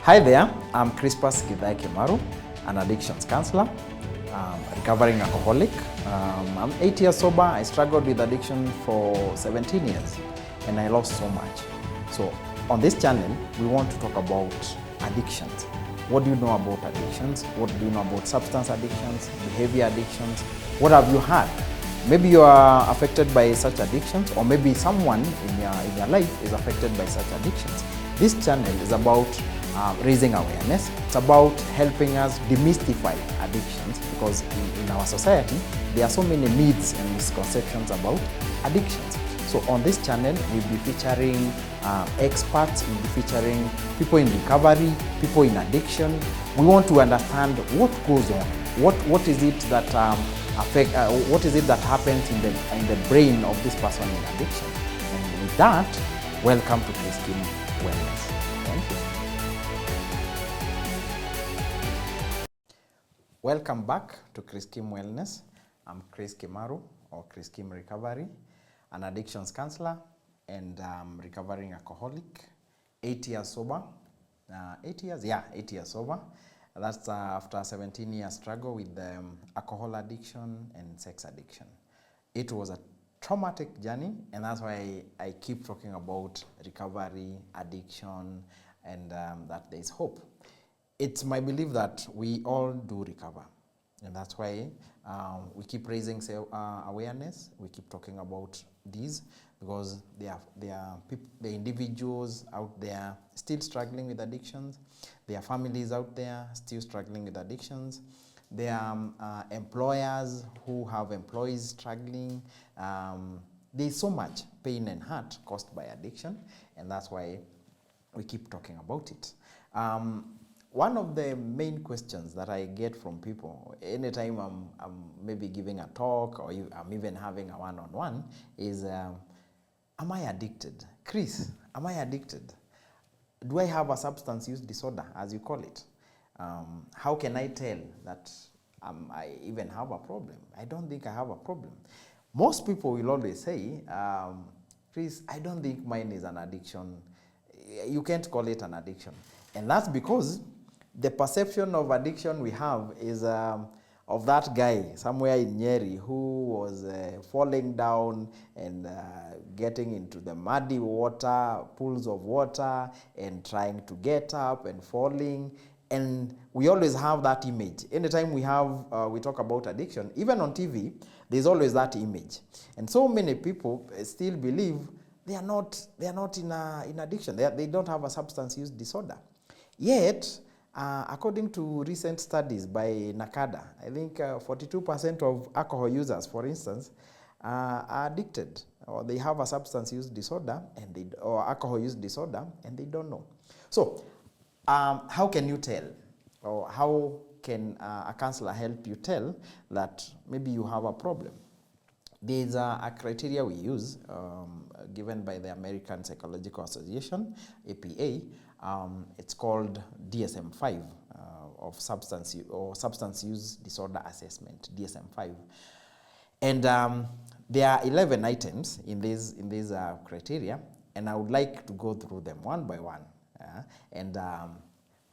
Hi there, I'm Crispus Kimaru, an addictions counselor, recovering alcoholic. I'm 8 years sober. I struggled with addiction for 17 years and I lost so much. So on this channel, we want to talk about addictions. What do you know about addictions? What do you know about substance addictions, behavior addictions? What have you had? Maybe you are affected by such addictions, or maybe someone in your life is affected by such addictions. This channel is about raising awareness. It's about helping us demystify addictions, because in our society, there are so many myths and misconceptions about addictions. So on this channel, we'll be featuring experts, we'll be featuring people in recovery, people in addiction. We want to understand what goes on. What is it that what is it that happens in the brain of this person in addiction? And with that, welcome to Chris Kim Wellness. Thank you. Welcome back to Chris Kim Wellness. I'm Chris Kimaru, or Chris Kim Recovery, an addictions counselor and recovering alcoholic. 8 years sober. 8 years? Yeah, 8 years sober. That's after a 17-year struggle with alcohol addiction and sex addiction. It was a traumatic journey, and that's why I keep talking about recovery, addiction, and that there's hope. It's my belief that we all do recover, and that's why we keep raising awareness. We keep talking about these because there are individuals out there still struggling with addictions. There are families out there still struggling with addictions. There are employers who have employees struggling. There's so much pain and hurt caused by addiction, and that's why we keep talking about it. One of the main questions that I get from people anytime I'm maybe giving a talk, or I'm even having a one-on-one, is, am I addicted? Chris, am I addicted? Do I have a substance use disorder, as you call it? How can I tell that I even have a problem? I don't think I have a problem. Most people will always say, Chris, I don't think mine is an addiction. You can't call it an addiction. And that's because the perception of addiction we have is of that guy somewhere in Nyeri who was falling down and getting into the muddy water, pools of water, and trying to get up and falling. And we always have that image. Anytime we talk about addiction, even on TV, there's always that image. And so many people still believe they are not in addiction. They don't have a substance use disorder. Yet, according to recent studies by NACADA, I think 42% of alcohol users, for instance, are addicted, or they have a substance use disorder or alcohol use disorder, and they don't know. So, how can you tell, or how can a counselor help you tell that maybe you have a problem? There's a criteria we use given by the American Psychological Association, APA. It's called DSM-5 of substance use disorder assessment, DSM-5. And there are 11 items in these criteria, and I would like to go through them one by one. And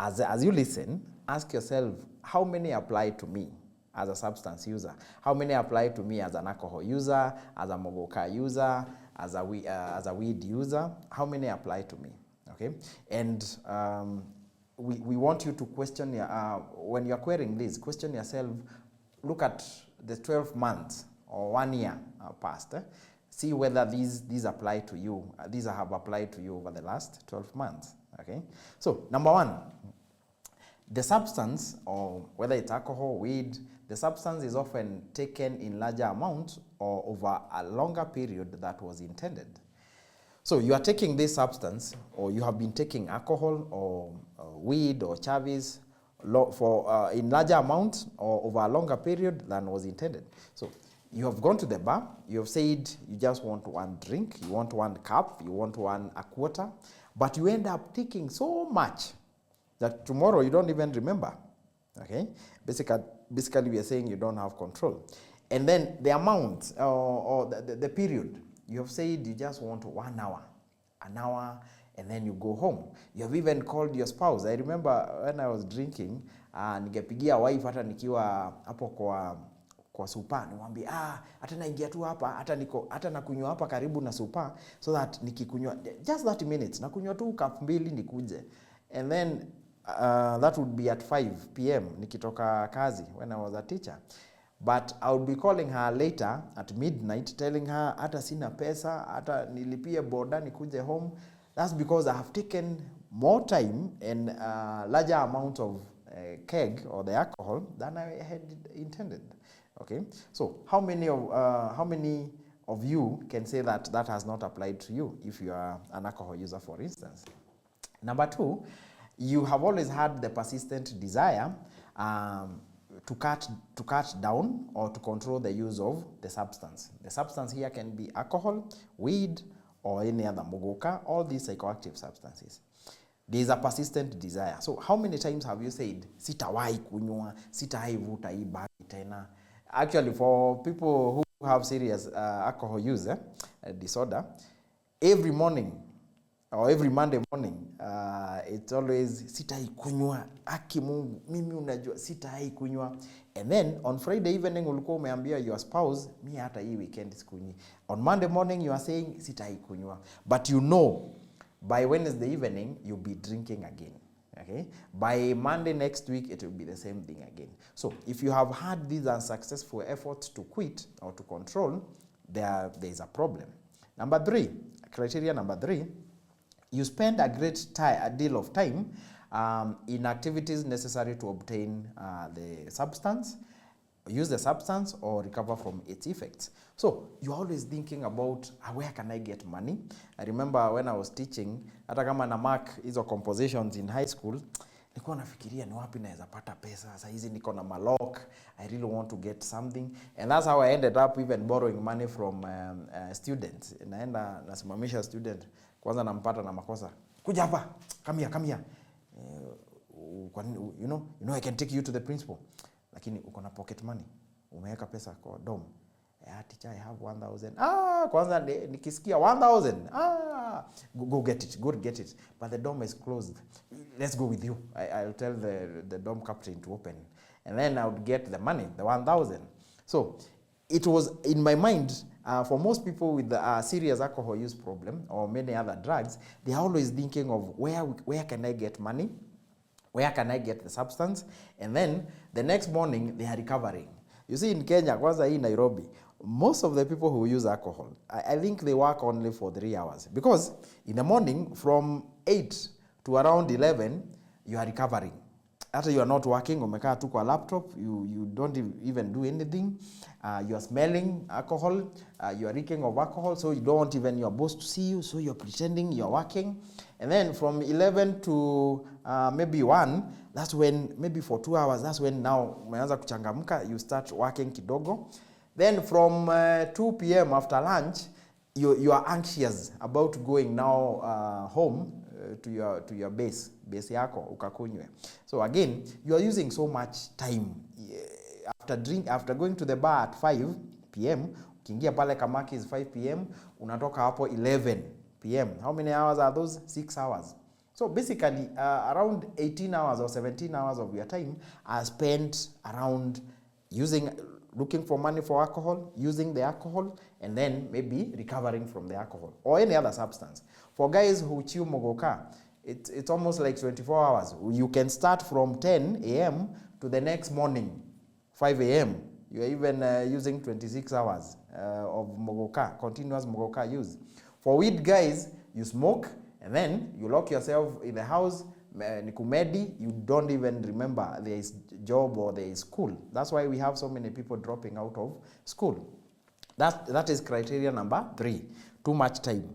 as you listen, ask yourself, how many apply to me as a substance user? How many apply to me as an alcohol user, as a mogoka user, as a weed user? How many apply to me? Okay, and we want you to question when you're querying this, question yourself. Look at the 12 months or 1 year past. See whether these apply to you. These have applied to you over the last 12 months. Okay, so number one, the substance, or whether it's alcohol, weed, the substance is often taken in larger amounts or over a longer period that was intended. So you are taking this substance, or you have been taking alcohol or weed or chavis in larger amounts or over a longer period than was intended. So you have gone to the bar, you have said you just want one drink, you want one cup, you want a quarter, but you end up taking so much that tomorrow you don't even remember. Okay? Basically we are saying you don't have control. And then the amount or the period, you have said you just want 1 hour, an hour, and then you go home. You have even called your spouse. I remember when I was drinking, ningepigia wife hata nikiwa hapo kwa supa, nimwambie hata naingia tu hapa, hata nakunywa hapa karibu na supa, so that nikikunywa just 30 minutes nakunywa tu cup mbili nikuje. And then that would be at 5 p.m. nikitoka kazi when I was a teacher. But I would be calling her later at midnight, telling her hata sina pesa, hata nilipie boda nikuje home. That's because I have taken more time and larger amount of keg or the alcohol than I had intended. Okay, so how many of you can say that that has not applied to you if you are an alcohol user, for instance? Number 2, you have always had the persistent desire to cut down or to control the use of the substance. The substance here can be alcohol, weed, or any other mogoka, all these psychoactive substances. There is a persistent desire. So how many times have you said, sitawahi kunywa, sitawahi vuta hii bangi tena? Actually, for people who have serious alcohol use disorder, every morning or every Monday morning, it's always sitawahi kunywa, aki Mungu, mimi unajua sitawahi kunywa. And then on Friday evening ulikuwa umeambia your spouse, mi hata hii weekend sikunywi. On Monday morning you are saying sitawahi kunywa, but you know by Wednesday evening you'll be drinking again. Okay, by Monday next week it will be the same thing again. So if you have had these unsuccessful efforts to quit or to control, there is a problem. Number 3, criteria number 3, you spend a deal of time in activities necessary to obtain the substance, use the substance, or recover from its effects. So you're always thinking about where can I get money. I remember when I was teaching, hata kama na mark hizo compositions in high school, nilikuwa nafikiria ni wapi naweza pata pesa. Sasa hizi niko na malok, I really want to get something. And that's how I ended up even borrowing money from students. Naenda nasimamisha student, kwanza nampata na makosa. Kuja hapa, come here. You know I can take you to the principal. Lakini uko na pocket money, umeweka pesa kwa dom. Teacher, I have 1,000. Kwanza nikisikia 1,000. Go get it. But the dom is closed. Let's go with you. I'll tell the dom captain to open. And then I would get the money, the 1,000. So it was in my mind, for most people with a serious alcohol use problem or many other drugs, they are always thinking of where can I get money? Where can I get the substance? And then the next morning they are recovering. You see, in Kenya, kwanza hii Nairobi, most of the people who use alcohol, I think they work only for 3 hours. Because in the morning, from 8 to around 11, you are recovering. After you are not working, umekaa tu kwa laptop, you don't even do anything. You are smelling alcohol, you are reeking of alcohol, so you don't want even your boss to see you, so you're pretending you're working. And then from 11 to maybe 1, that's when, maybe for 2 hours, that's when now umeanza kuchangamka, you start working kidogo. Then from 2 p.m. after lunch, you are anxious about going now home to your base yako ukakunywe. So again, you are using so much time. After going to the bar at 5 p.m., ukiingia pale Kamaki is 5 p.m., unatoka hapo 11 p.m. How many hours are those? 6 hours. So basically, around 18 hours or 17 hours of your time are spent around looking for money for alcohol, using the alcohol, and then maybe recovering from the alcohol or any other substance. For guys who chew mogoka, it's almost like 24 hours. You can start from 10 a.m. to the next morning, 5 a.m. You are even using 26 hours of mogoka, continuous mogoka use. For weed guys, you smoke and then you lock yourself in the house, nikumedi, you don't even remember there is job or there is school. That's why we have so many people dropping out of school. That is criteria number 3, too much time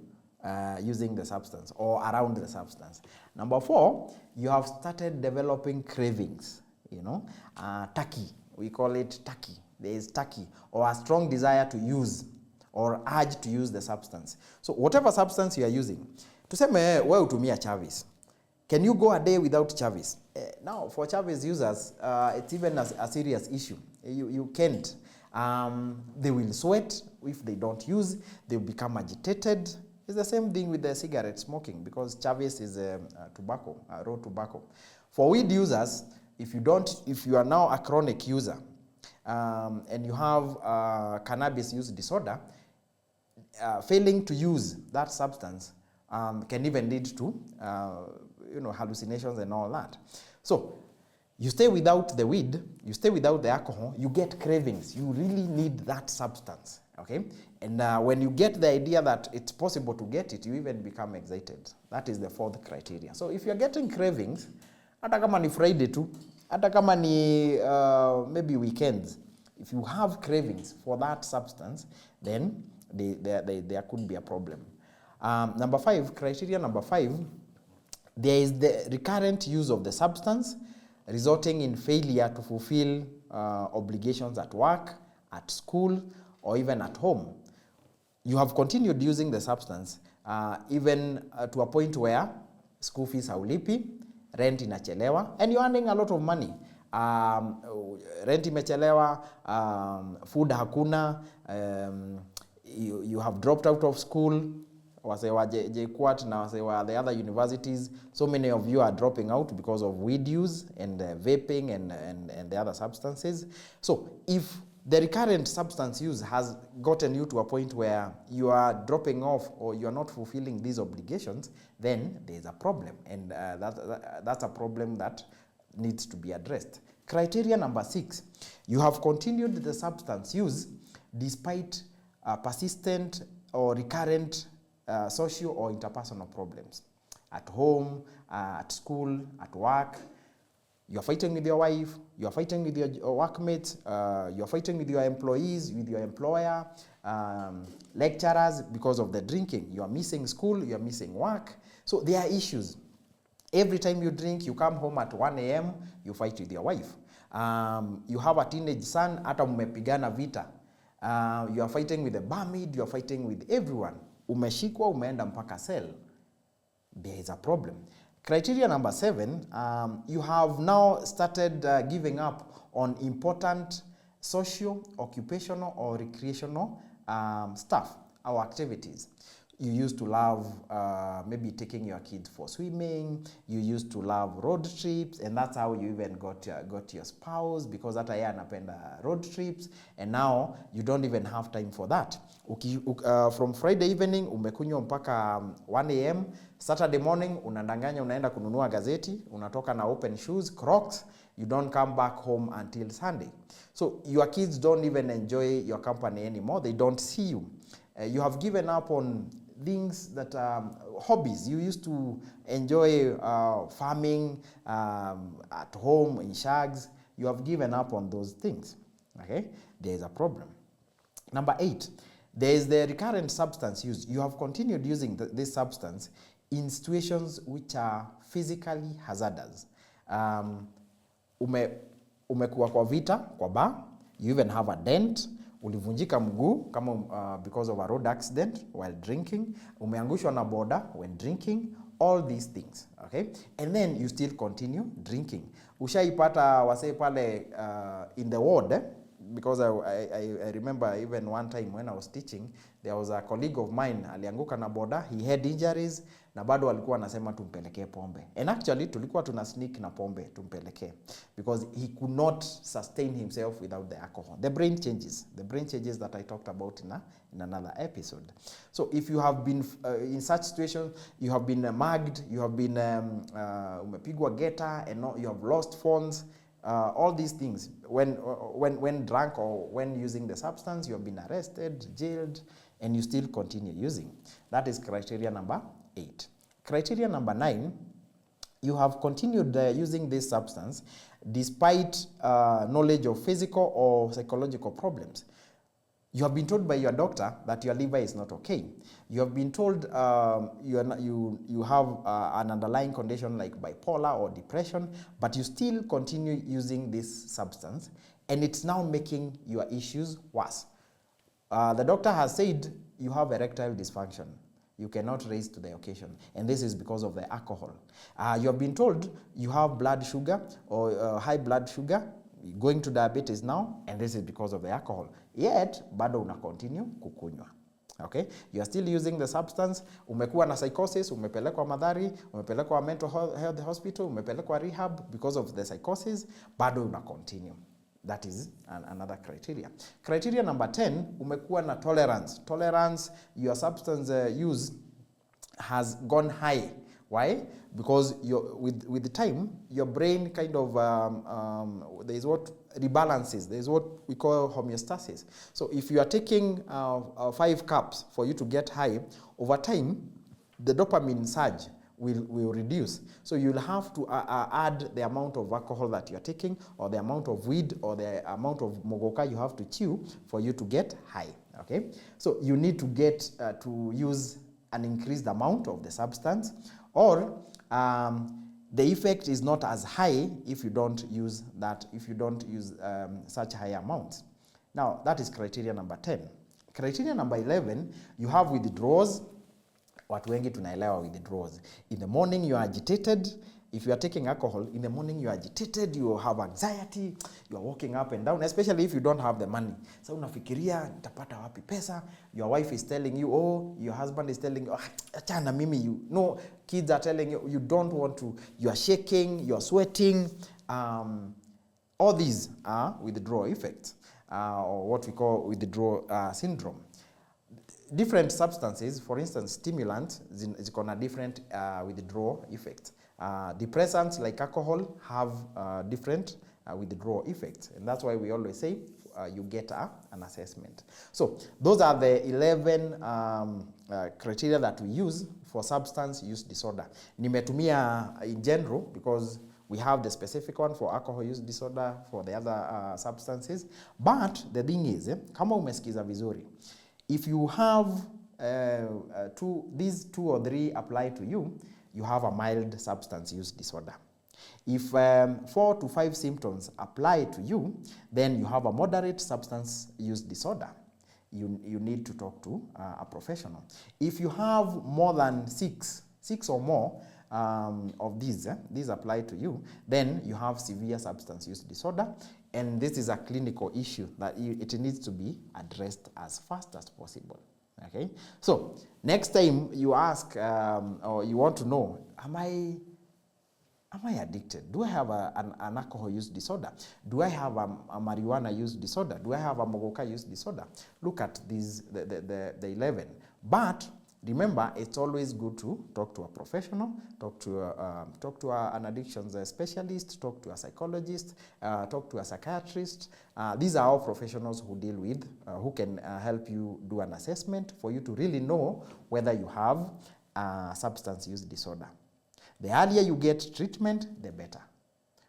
using the substance or around the substance. Number 4, you have started developing cravings, turkey, we call it turkey. There is turkey or a strong desire to use or urge to use the substance. So whatever substance you are using, tuseme wewe utumia Chavis. Can you go a day without Chavis? Now, for Chavis users, it's even a serious issue. You can't. They will sweat if they don't use. They'll become agitated. It's the same thing with the cigarette smoking, because Chavez is tobacco, raw tobacco. For weed users, if you are now a chronic user and you have cannabis use disorder, failing to use that substance can even lead to hallucinations and all that. So you stay without the weed, you stay without the alcohol, you get cravings. You really need that substance, okay? And when you get the idea that it's possible to get it, you even become excited. That is the fourth criteria. So if you're getting cravings, hata kama ni Friday tu, hata kama ni maybe weekends, if you have cravings for that substance, then there could be a problem. Criteria number 5, there is the recurrent use of the substance resulting in failure to fulfill obligations at work, at school, or even at home. You have continued using the substance even to a point where school fees haulipi, rent inachelewa, and you're earning a lot of money. Rent imechelewa, food hakuna, you have dropped out of school, wase wa JKUAT na wase wa the other universities. So many of you are dropping out because of weed use and vaping and the other substances. So if the recurrent substance use has gotten you to a point where you are dropping off or you are not fulfilling these obligations, then there is a problem, and that's a problem that needs to be addressed. Criteria number 6, you have continued the substance use despite persistent or recurrent social or interpersonal problems. At home, at school, at work, you're fighting with your wife, you're fighting with your workmates, you're fighting with your employees, with your employer, lecturers because of the drinking. You are missing school, you are missing work. So there are issues. Every time you drink, you come home at 1 a.m., you fight with your wife. You have a teenage son, hata mmepigana vita. You are fighting with the barmaid, you are fighting with everyone. Umeshikwa, umeenda mpaka cell. There is a problem. Criteria number 7, you have now started giving up on important social, occupational, or recreational stuff or activities. You used to love maybe taking your kids for swimming. You used to love road trips, and that's how you even got your spouse, because hata yeye anapenda road trips, and now you don't even have time for that. From Friday evening umekunywa mpaka 1 a.m. Saturday morning unandanganya unaenda kununua gazeti, unatoka na open shoes, Crocs. You don't come back home until Sunday. So your kids don't even enjoy your company anymore. They don't see you. You have given up on things that hobbies. You used to enjoy farming at home in shags. You have given up on those things. Okay, there is a problem. Number 8, there is the recurrent substance use. You have continued using this substance in situations which are physically hazardous. Umekuwa kwa vita kwa bar. You even have a dent. Ulivunjika mguu kama because of a road accident while drinking. Umeangushwa na boda when drinking. All these things, okay? And then you still continue drinking. Ushaipata wase pale in the ward, because I remember even one time when I was teaching, there was a colleague of mine, alianguka na boda, he had injuries, na bado alikuwa anasema tumpelekee pombe. And actually tulikuwa tuna sneak na pombe tumpelekee, because he could not sustain himself without the alcohol. The brain changes that I talked about in another episode. So if you have been in such situations, you have been mugged, you have been umepigwa geta, and you have lost phones, all these things, when drunk or when using the substance, you have been arrested, jailed, and you still continue using. That is criteria number 8. Criteria number 9, you have continued using this substance despite knowledge of physical or psychological problems. You have been told by your doctor that your liver is not okay. You have been told you have an underlying condition like bipolar or depression, but you still continue using this substance, and it's now making your issues worse. The doctor has said you have erectile dysfunction. You cannot raise to the occasion, and this is because of the alcohol. You have been told you have blood sugar or high blood sugar, going to diabetes now, and this is because of the alcohol. Yet, bado una continue kukunywa. Okay, you are still using the substance. Umekuwa na psychosis, umepelekwa Madhari, umepelekwa mental health hospital, umepelekwa rehab because of the psychosis, bado una continue. That is another criteria. Criteria number 10, umekuwa na tolerance. Tolerance, your substance use has gone high. Why? Because with the time, your brain kind of, there is what rebalances. There is what we call homeostasis. So if you are taking 5 cups for you to get high, over time, the dopamine surge will reduce. So you'll have to add the amount of alcohol that you're taking, or the amount of weed, or the amount of mogoka you have to chew for you to get high. Okay? So you need to get to use an increased amount of the substance, or the effect is not as high if you don't use that, if you don't use such high amounts. Now, that is criteria number 10. Criteria number 11, you have withdrawals. Watu wengi tunaelewa withdrawals. In the morning you are agitated. If you are taking alcohol, in the morning you are agitated, you have anxiety, you are walking up and down, especially if you don't have the money. So unafikiria, nitapata wapi pesa? Your wife is telling you, oh, your husband is telling you, achana mimi, you know, kids are telling you, you don't want to, you are shaking, you are sweating. All these are withdrawal effects, or what we call withdrawal syndrome. Different substances, for instance, stimulants, is gonna different withdrawal effects. Depressants like alcohol have different withdrawal effects, and that's why we always say you get an assessment. So those are the 11 criteria that we use for substance use disorder. Nimetumia in general because we have the specific one for alcohol use disorder, for the other substances. But the thing is, kama umesikiza vizuri, if you have these 2 or 3 apply to you, you have a mild substance use disorder. If 4 to 5 symptoms apply to you, then you have a moderate substance use disorder. You need to talk to a professional. If you have more than 6 or more of these apply to you, then you have severe substance use disorder, and this is a clinical issue that it needs to be addressed as fast as possible. Okay, so next time you ask or you want to know, am I addicted? Do I have an alcohol use disorder? Do I have a marijuana use disorder? Do I have a mogoka use disorder? Look at these, the 11. But remember, it's always good to talk to a professional, talk to an addictions specialist, talk to a psychologist, talk to a psychiatrist. These are all professionals who deal with, who can help you do an assessment for you to really know whether you have a substance use disorder. The earlier you get treatment, the better.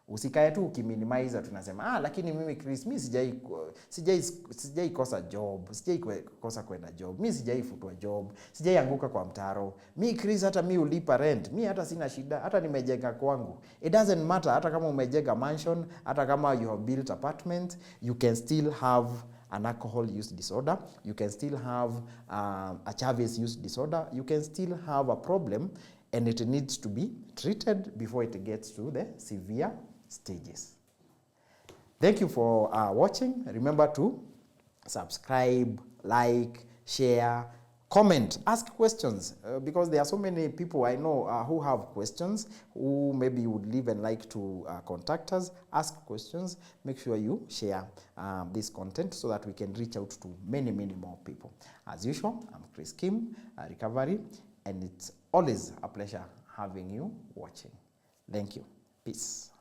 Usikae tu ukiminimize tunasema lakini mimi Chris, mimi sijai kosa job, sijai kosa kwenda job, mimi sijai futwa job, sijai anguka kwa mtaro. Mimi Chris, hata mimi ulipa rent, mimi hata sina shida, hata nimejenga kwangu. It doesn't matter, hata kama umejenga mansion, hata kama you have built apartment, you can still have an alcohol use disorder, you can still have a Chavez use disorder, you can still have a problem, and it needs to be treated before it gets to the severe stages. Thank you for watching. Remember to subscribe, like, share, comment, ask questions, because there are so many people I know who have questions, who maybe would live and like to contact us, ask questions. Make sure you share this content so that we can reach out to many, many more people. As usual, I'm Chris Kim, Recovery, and it's always a pleasure having you watching. Thank you. Peace.